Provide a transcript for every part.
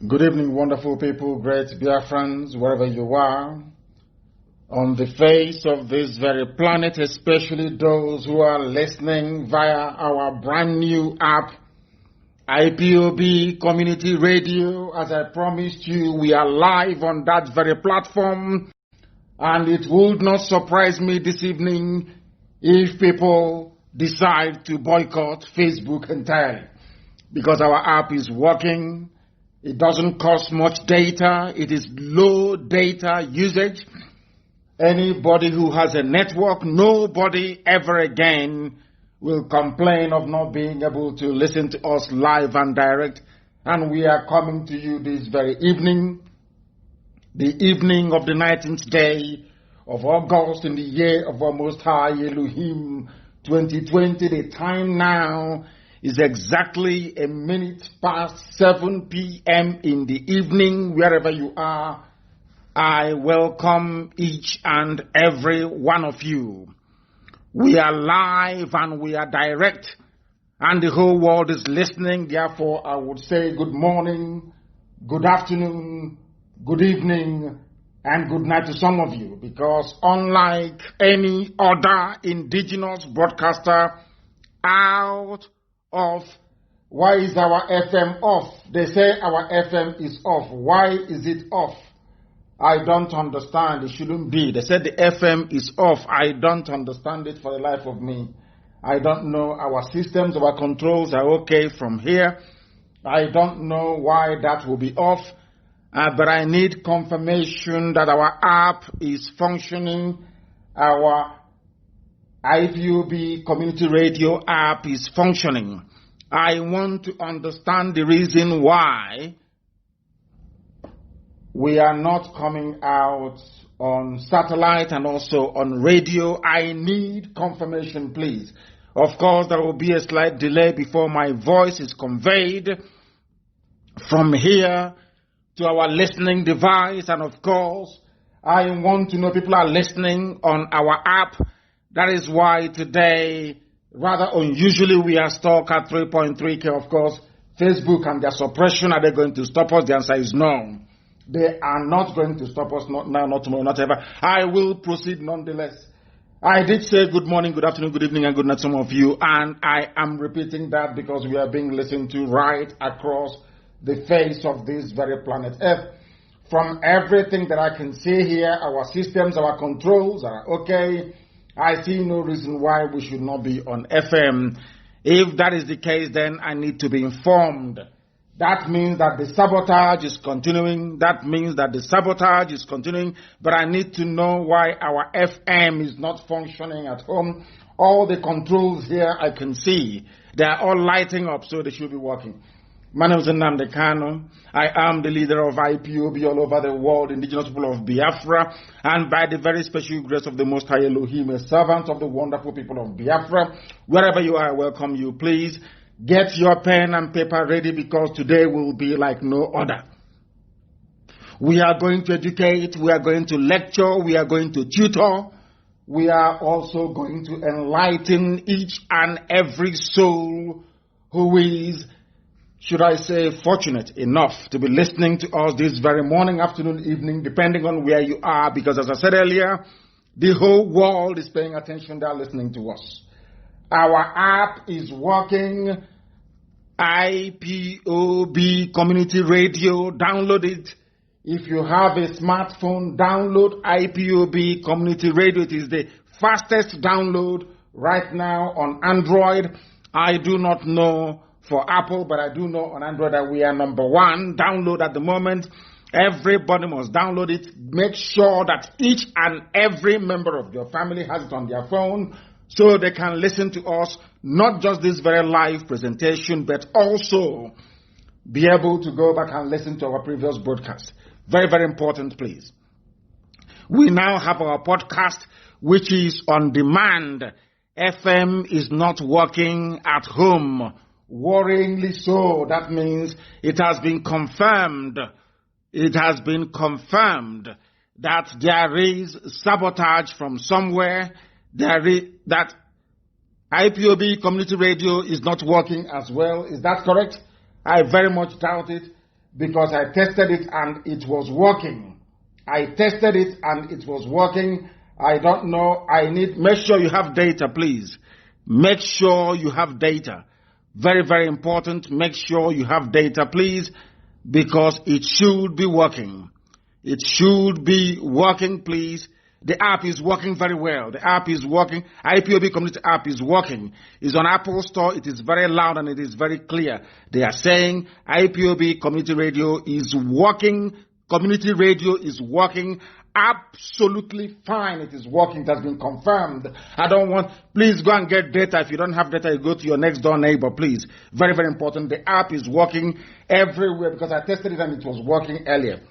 Good evening, wonderful people, great Biafrans, wherever you are, on the face of this very planet, especially those who are listening via our brand new app, IPOB Community Radio. As I promised you, we are live on that very platform, and it would not surprise me this evening if people decide to boycott Facebook entirely, because our app is working. It doesn't cost much data. It is low data usage. Anybody who has a network, nobody ever again will complain of not being able to listen to us live and direct. And we are coming to you this very evening, the evening of the 19th day of August in the year of our Most High Elohim 2020. The time now is exactly a minute past 7 p.m. in the evening. Wherever you are, I welcome each and every one of you. We are live and we are direct, and the whole world is listening. Therefore, I would say good morning, good afternoon, good evening, and good night to some of you, because unlike any other indigenous broadcaster out of, why is our FM off? They say our FM is off. Why is it off? I don't understand. It shouldn't be. They said the FM is off. I don't understand it for the life of me. I don't know. Our systems, our controls are okay from here. I don't know why that will be off. But I need confirmation that our app is functioning. Our IPOB Community Radio app is functioning. I want to understand the reason why we are not coming out on satellite and also on radio. I need confirmation, please. Of course, there will be a slight delay before my voice is conveyed from here to our listening device. And of course, I want to know people are listening on our app. That is why today, rather unusually, we are stuck at 3.3K. Of course, Facebook and their suppression, are they going to stop us? The answer is no. They are not going to stop us, not now, not tomorrow, not ever. I will proceed nonetheless. I did say good morning, good afternoon, good evening, and good night to some of you, and I am repeating that because we are being listened to right across the face of this very planet Earth. From everything that I can see here, our systems, our controls are okay. I see no reason why we should not be on FM. If that is the case, then I need to be informed. That means that the sabotage is continuing. But I need to know why our FM is not functioning at home. All the controls here I can see, they are all lighting up, so they should be working. My name is Nnamdi Kanu. I am the leader of IPOB all over the world, indigenous people of Biafra, and by the very special grace of the Most High Elohim, a servant of the wonderful people of Biafra. Wherever you are, I welcome you. Please get your pen and paper ready, because today will be like no other. We are going to educate, we are going to lecture, we are going to tutor, we are also going to enlighten each and every soul who is, should I say, fortunate enough to be listening to us this very morning, afternoon, evening, depending on where you are, because as I said earlier, the whole world is paying attention. They are listening to us. Our app is working. IPOB Community Radio. Download it. If you have a smartphone, download IPOB Community Radio. It is the fastest download right now on Android. I do not know for Apple, but I do know on Android that we are number one. Download at the moment. Everybody must download it. Make sure that each and every member of your family has it on their phone, so they can listen to us, not just this very live presentation, but also be able to go back and listen to our previous broadcast. Very, very important, please. We now have our podcast, which is on demand. FM is not working at home. Worryingly so. That means it has been confirmed. It has been confirmed that there is sabotage from somewhere. That IPOB Community Radio is not working as well. Is that correct? I very much doubt it. because I tested it and it was working. I tested it and it was working. I don't know. Make sure you have data, please. Make sure you have data. Very, very important. Make sure you have data, please, because it should be working. It should be working, please. The app is working very well. The app is working. IPOB Community app is working. It's on Apple Store. It is very loud and it is very clear. They are saying IPOB Community Radio is working. Community radio is working absolutely fine. It is working. It has been confirmed. Please go and get data. If you don't have data, you go to your next door neighbor, please. Very, very important. The app is working everywhere because I tested it and it was working earlier.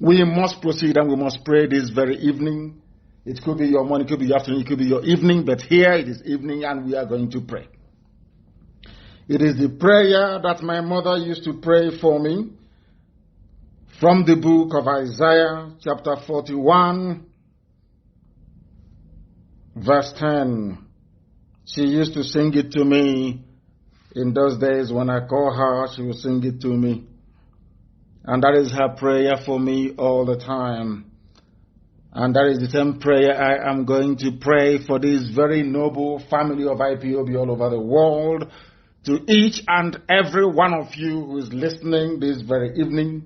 We must proceed and we must pray this very evening. It could be your morning, it could be your afternoon, it could be your evening, but here it is evening and we are going to pray. It is the prayer that my mother used to pray for me from the book of Isaiah, chapter 41, verse 10. She used to sing it to me in those days. When I call her, she will sing it to me. And that is her prayer for me all the time. And that is the same prayer I am going to pray for this very noble family of IPOB all over the world, to each and every one of you who is listening this very evening.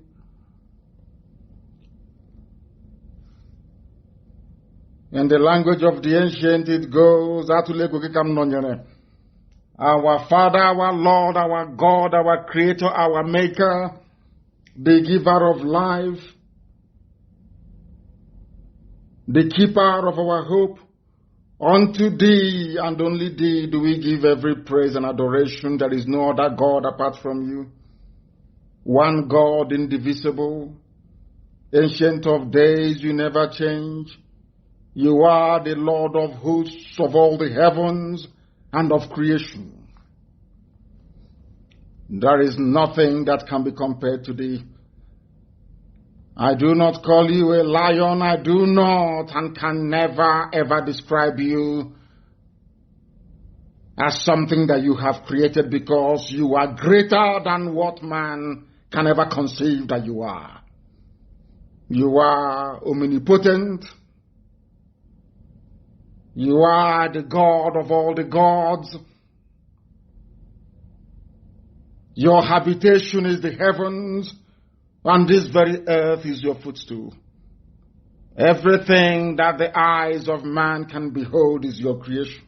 In the language of the ancient, it goes, our Father, our Lord, our God, our Creator, our Maker, the giver of life, the keeper of our hope, unto thee and only thee do we give every praise and adoration. There is no other God apart from you. One God, indivisible, ancient of days, you never change. You are the Lord of hosts of all the heavens and of creation. There is nothing that can be compared to thee. I do not call you a lion. I do not and can never ever describe you as something that you have created, because you are greater than what man can ever conceive that you are. You are omnipotent. You are the God of all the gods. Your habitation is the heavens, and this very earth is your footstool. Everything that the eyes of man can behold is your creation.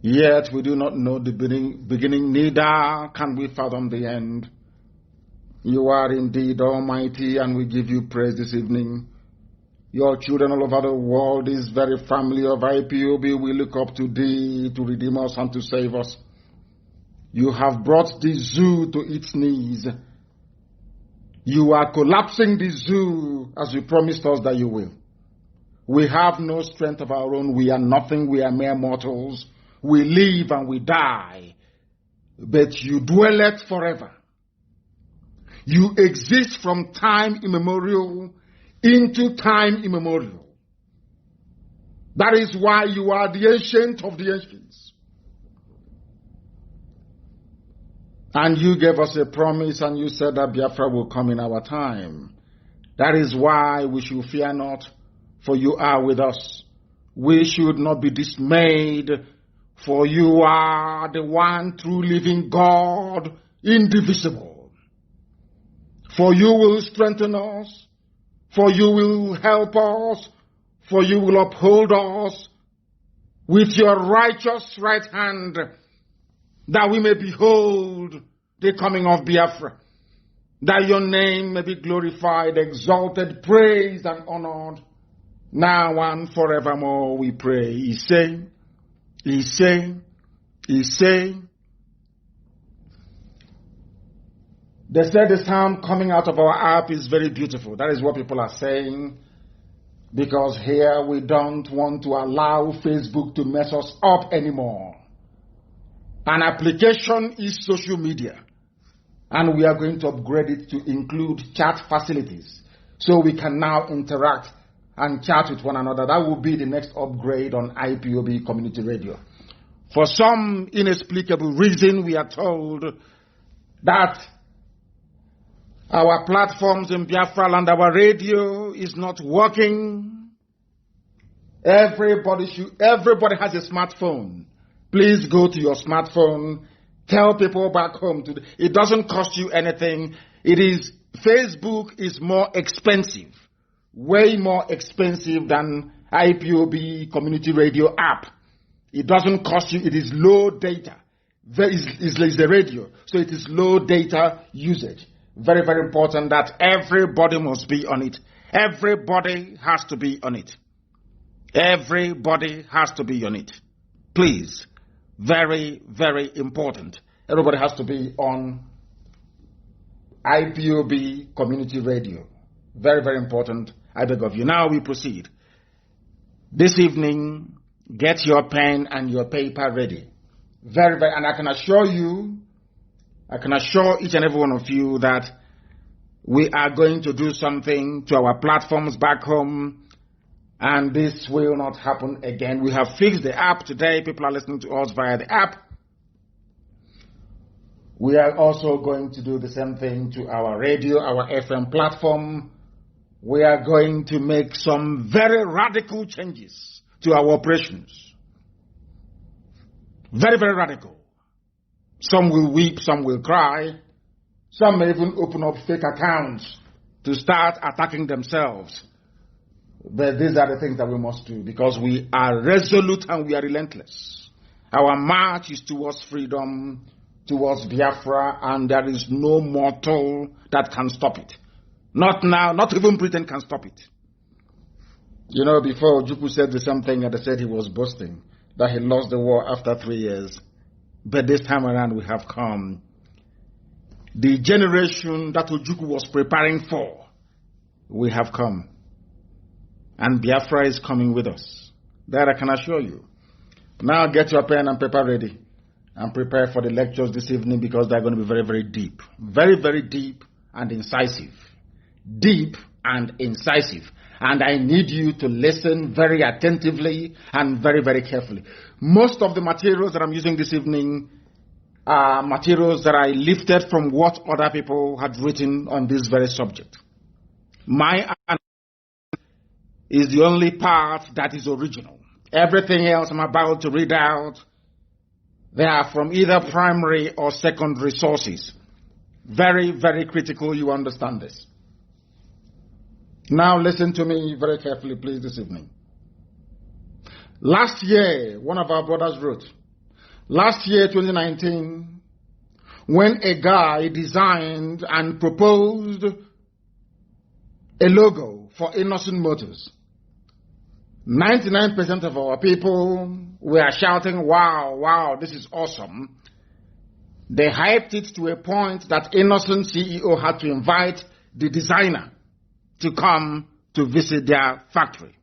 Yet we do not know the beginning, neither can we fathom the end. You are indeed almighty, and we give you praise this evening. Your children all over the world, this very family of IPOB, we look up to thee to redeem us and to save us. You have brought the zoo to its knees. You are collapsing the zoo as you promised us that you will. We have no strength of our own. We are nothing. We are mere mortals. We live and we die. But you dwelleth forever. You exist from time immemorial into time immemorial. That is why you are the ancient of the ancients. And you gave us a promise, and you said that Biafra will come in our time. That is why we should fear not, for you are with us. We should not be dismayed, for you are the one true living God, indivisible. For you will strengthen us, for you will help us, for you will uphold us with your righteous right hand, that we may behold the coming of Biafra, that your name may be glorified, exalted, praised, and honored, now and forevermore, we pray. He say. They said the sound coming out of our app is very beautiful. That is what people are saying, because here we don't want to allow Facebook to mess us up anymore. An application is social media, and we are going to upgrade it to include chat facilities, so we can now interact and chat with one another. That will be the next upgrade on IPOB Community Radio. For some inexplicable reason, we are told that Our platforms in Biafra land, our radio is not working. Everybody has a smartphone. Please go to your smartphone. Tell people back home. It doesn't cost you anything. Facebook is more expensive. Way more expensive than IPOB community radio app. It doesn't cost you. It is low data. It's the radio. So it is low data usage. Very, very important that everybody must be on it. Everybody has to be on it. Everybody has to be on it. Please. Very, very important. Everybody has to be on IPOB community radio. Very, very important. I beg of you. Now we proceed. This evening, get your pen and your paper ready. Very, very, and I can assure each and every one of you that we are going to do something to our platforms back home, and this will not happen again. We have fixed the app today. People are listening to us via the app. We are also going to do the same thing to our radio, our FM platform. We are going to make some very radical changes to our operations. Very, very radical. Some will weep, some will cry. Some may even open up fake accounts to start attacking themselves. But these are the things that we must do because we are resolute and we are relentless. Our march is towards freedom, towards Biafra, and there is no mortal that can stop it. Not now, not even Britain can stop it. You know, before Ojukwu said the same thing and they said he was boasting, that he lost the war after 3 years. But this time around we have come. The generation that Ojukwu was preparing for, we have come. And Biafra is coming with us. That I can assure you. Now get your pen and paper ready and prepare for the lectures this evening because they're going to be very, very deep. Very, very deep and incisive. Deep and incisive. And I need you to listen very attentively and very, very carefully. Most of the materials that I'm using this evening are materials that I lifted from what other people had written on this very subject. My is the only part that is original. Everything else I'm about to read out, they are from either primary or secondary sources. Very, very critical you understand this. Now listen to me very carefully, please, this evening. Last year, one of our brothers wrote, last year, 2019, when a guy designed and proposed a logo for Innocent Motors, 99% of our people were shouting, wow, wow, this is awesome. They hyped it to a point that Innocent CEO had to invite the designer to come to visit their factory.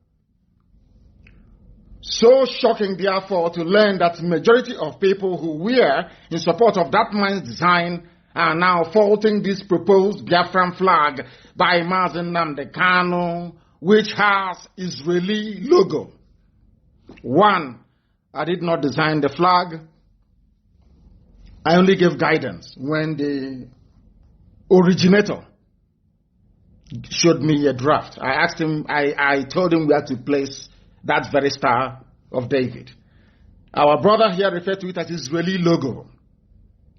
So shocking, therefore, to learn that majority of people who were in support of that man's design are now faulting this proposed Biafran flag by Mazi Nnamdi Kanu, which has Israeli logo. One, I did not design the flag. I only gave guidance when the originator showed me a draft. I asked him, I told him where to place that very Star of David. Our brother here referred to it as Israeli logo.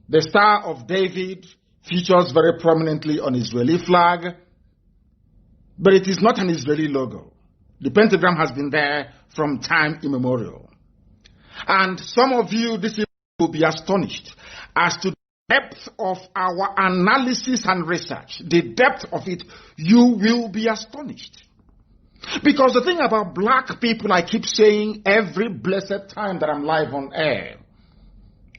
The Star of David features very prominently on Israeli flag, but it is not an Israeli logo. The pentagram has been there from time immemorial. And some of you this evening will be astonished as to the depth of our analysis and research. The depth of it, you will be astonished. Because the thing about black people, I keep saying every blessed time that I'm live on air,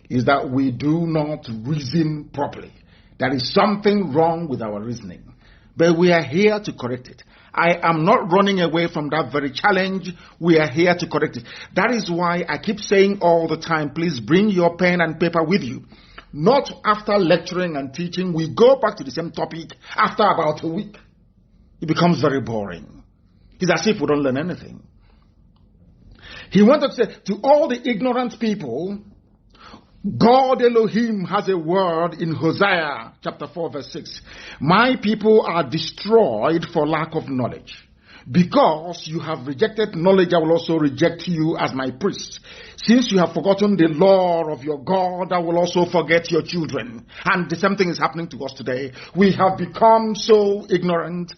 is that we do not reason properly. There is something wrong with our reasoning. But we are here to correct it. I am not running away from that very challenge. We are here to correct it. That is why I keep saying all the time, please bring your pen and paper with you. Not after lecturing and teaching. We go back to the same topic after about a week. It becomes very boring. It's as if we don't learn anything. He wanted to say to all the ignorant people God Elohim has a word in Hosea chapter 4 verse 6. My people are destroyed for lack of knowledge. Because you have rejected knowledge, I will also reject you as my priest. Since you have forgotten the law of your God, I will also forget your children. And the same thing is happening to us today. We have become so ignorant.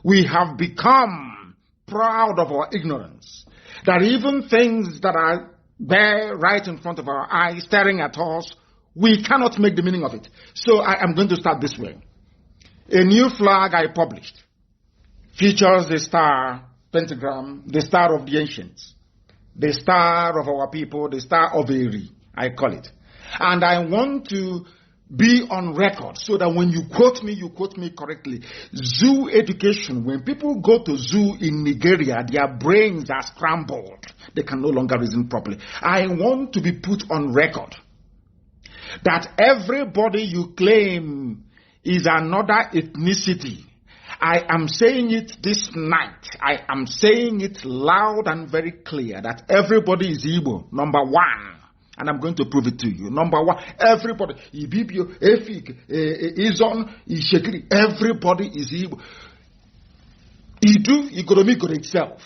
We have become proud of our ignorance. That even things that are there right in front of our eyes, staring at us, we cannot make the meaning of it. So I am going to start this way. A new flag I published features the star pentagram, the star of the ancients, the star of our people, the star of Eri, I call it. And I want to be on record so that when you quote me correctly. Zoo education, when people go to zoo in Nigeria, their brains are scrambled. They can no longer reason properly. I want to be put on record that everybody you claim is another ethnicity. I am saying it this night. I am saying it loud and very clear that everybody is Igbo, number one. And I'm going to prove it to you. Number one, everybody, Ibibio, Efik, Izon, Ishekiri, everybody is Igbo. Idu, Igoromigo itself.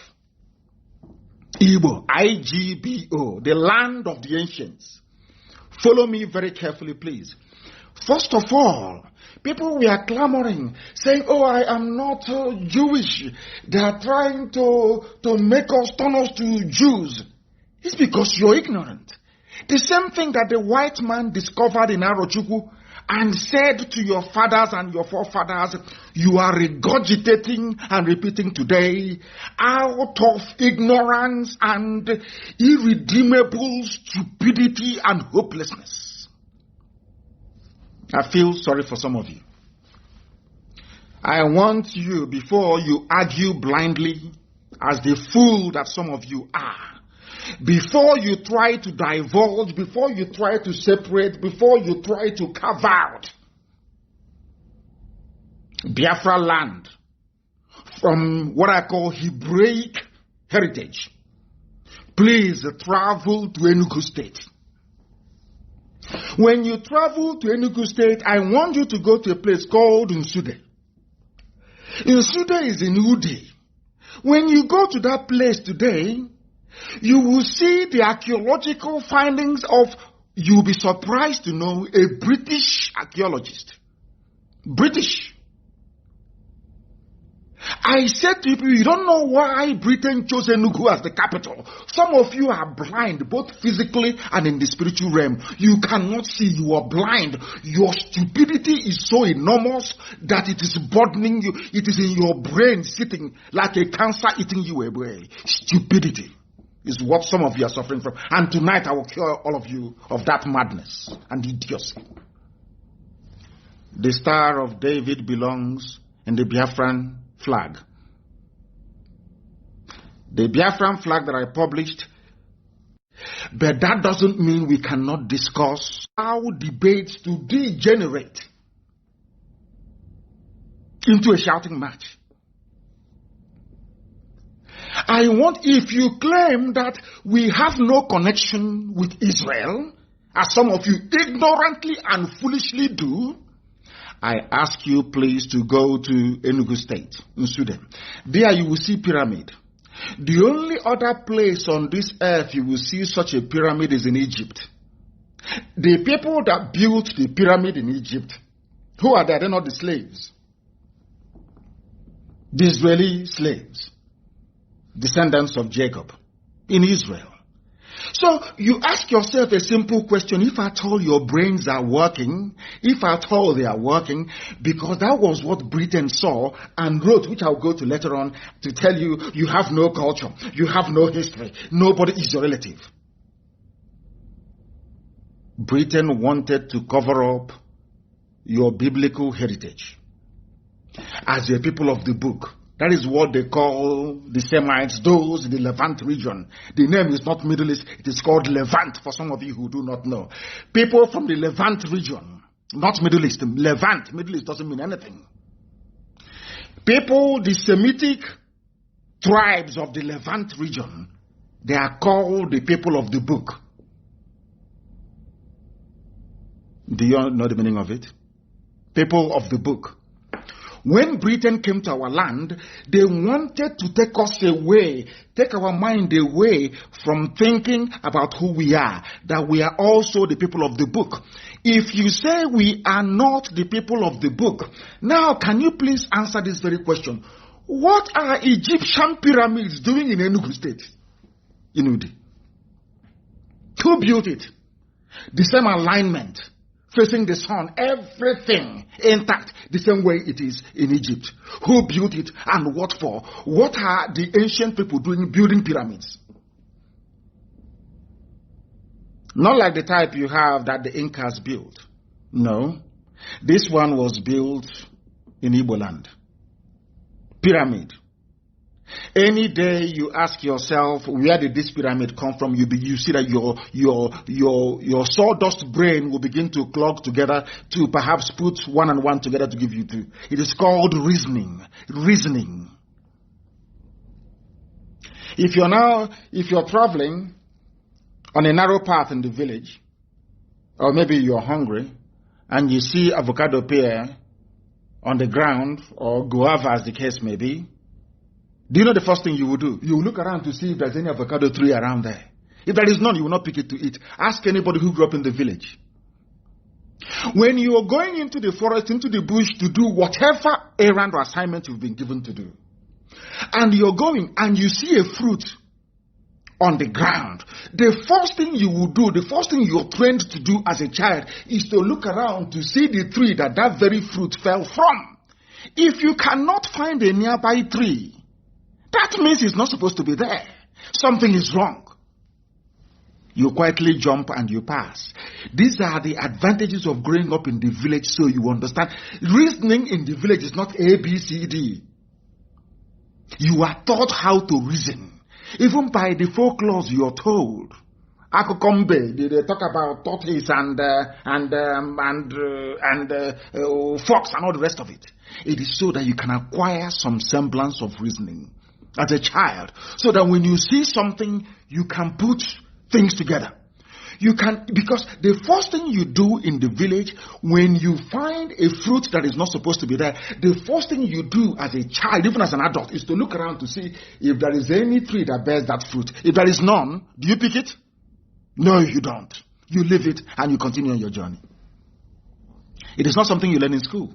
Igbo, IGBO, the land of the ancients. Follow me very carefully, please. First of all, people were clamoring, saying, oh, I am not Jewish. They are trying to make us, turn us to Jews. It's because you're ignorant. The same thing that the white man discovered in Arochukwu and said to your fathers and your forefathers, you are regurgitating and repeating today out of ignorance and irredeemable stupidity and hopelessness. I feel sorry for some of you. I want you, before you argue blindly as the fool that some of you are, before you try to divulge, before you try to separate, before you try to carve out Biafra land from what I call Hebraic heritage, please travel to Enugu State. When you travel to Enugu State, I want you to go to a place called Nsude. Nsude is in Udi. When you go to that place today, you will see the archaeological findings of, you'll be surprised to know, a British archaeologist. British. I said to people, you don't know why Britain chose Enugu as the capital. Some of you are blind, both physically and in the spiritual realm. You cannot see, you are blind. Your stupidity is so enormous that it is burdening you. It is in your brain sitting like a cancer eating you away. Stupidity is what some of you are suffering from. And tonight I will cure all of you of that madness and idiocy. The Star of David belongs in the Biafran flag. The Biafran flag that I published, but that doesn't mean we cannot discuss how debates to degenerate into a shouting match. I want, if you claim that we have no connection with Israel, as some of you ignorantly and foolishly do, I ask you please to go to Enugu State, in Sudan. There you will see pyramid. The only other place on this earth you will see such a pyramid is in Egypt. The people that built the pyramid in Egypt, who are they? They're not the slaves. The Israeli slaves, descendants of Jacob, in Israel. So you ask yourself a simple question, if at all your brains are working, if at all they are working, because that was what Britain saw and wrote, which I'll go to later on, to tell you, you have no culture, you have no history, nobody is your relative. Britain wanted to cover up your biblical heritage as a people of the book. That is what they call the Semites, those in the Levant region. The name is not Middle East, it is called Levant, for some of you who do not know. People from the Levant region, not Middle East, Levant, Middle East doesn't mean anything. People, the Semitic tribes of the Levant region, they are called the people of the book. Do you know the meaning of it? People of the book. When Britain came to our land, they wanted to take us away, take our mind away from thinking about who we are, that we are also the people of the book. If you say we are not the people of the book, now can you please answer this very question? What are Egyptian pyramids doing in Enugu State? Inudi. Who built it? The same alignment, facing the sun, everything intact, the same way it is in Egypt. Who built it and what for? What are the ancient people doing building pyramids? Not like the type you have that the Incas built. No. This one was built in Igbo land. Pyramid. Any day you ask yourself, where did this pyramid come from? You see that your sawdust brain will begin to clog together to perhaps put one and one together to give you two. It is called reasoning. Reasoning. If you're traveling on a narrow path in the village, or maybe you're hungry, and you see avocado pear on the ground, or guava as the case may be, do you know the first thing you will do? You will look around to see if there's any avocado tree around there. If there is none, you will not pick it to eat. Ask anybody who grew up in the village. When you are going into the forest, into the bush to do whatever errand or assignment you've been given to do, and you're going and you see a fruit on the ground, the first thing you will do, the first thing you're trained to do as a child is to look around to see the tree that very fruit fell from. If you cannot find a nearby tree, that means it's not supposed to be there. Something is wrong. You quietly jump and you pass. These are the advantages of growing up in the village, so you understand. Reasoning in the village is not A, B, C, D. You are taught how to reason. Even by the folklore you are told. Akokombe, they talk about tortoise and fox and all the rest of it. It is so that you can acquire some semblance of reasoning as a child, so that when you see something, you can put things together. You can, because the first thing you do in the village, when you find a fruit that is not supposed to be there, the first thing you do as a child, even as an adult, is to look around to see if there is any tree that bears that fruit. If there is none, do you pick it? No, you don't. You leave it and you continue on your journey. It is not something you learn in school.